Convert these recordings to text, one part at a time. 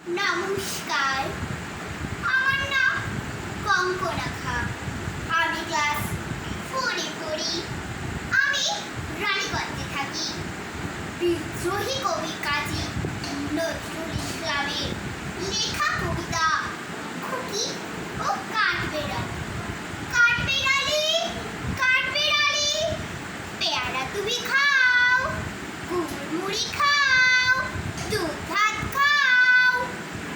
নমস্কার, আমার নাম কঙ্কনাখা। আমি ক্লাস 4-এ পড়ি। আমি রানীগঞ্জে থাকি। বিদ্রোহী কবি কাজী নজরুল ইসলামের লেখা কবিতা খুকি ও কাঠবেড়ালি। কাঠবেড়ালি, কাঠবেড়ালি, পেয়ারা তুমি খাও, গুড় মুড়ি খাও, দুধ ভাত খাও,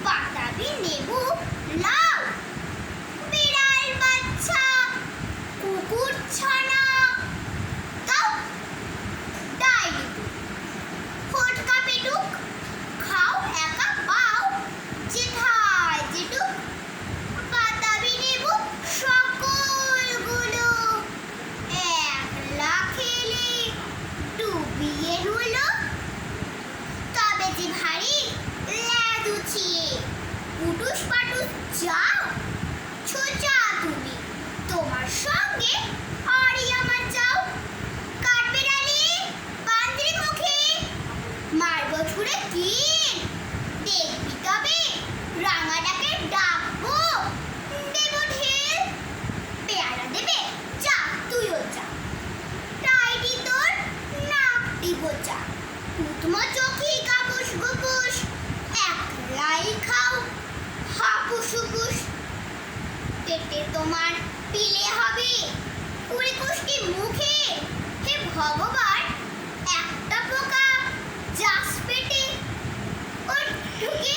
বাতাবি লেবু লাও, বিড়াল বাচ্চা, কুকুর ছানা দাও, ডাইনি ফটকা পেটুক খাও, একা পাও, যেথায় যেটুক, বাতাবি লেবু সকলগুলো একলা খেলে ডুবিয়ে হলো। তবে যে ভারী ল্যাজ উঠিয়ে পুটুস পাটুস যাও, ছোচা তুমি, তোমার সঙ্গে আরই আমার যাও। কাঠবেড়ালি, বান্দ্রি মুখে মারব ছুড়ে কিল, দেখবি তবে রাঙা ডাকে ডাকবো, দেব ঢিল। পেয়ারা দেবে, যা তুইও যা, তাইটি তোর নাকটি বোচা, উঠমো চোখি কাপুস গুপুস, একলাই খাও হাপুস হুপুস। পেটে তোমার পিলে হবে কুড়ি কুষ্টি মুখে, হে ভগবান, একটা পোকা যাস পেটে ওর ঢুকে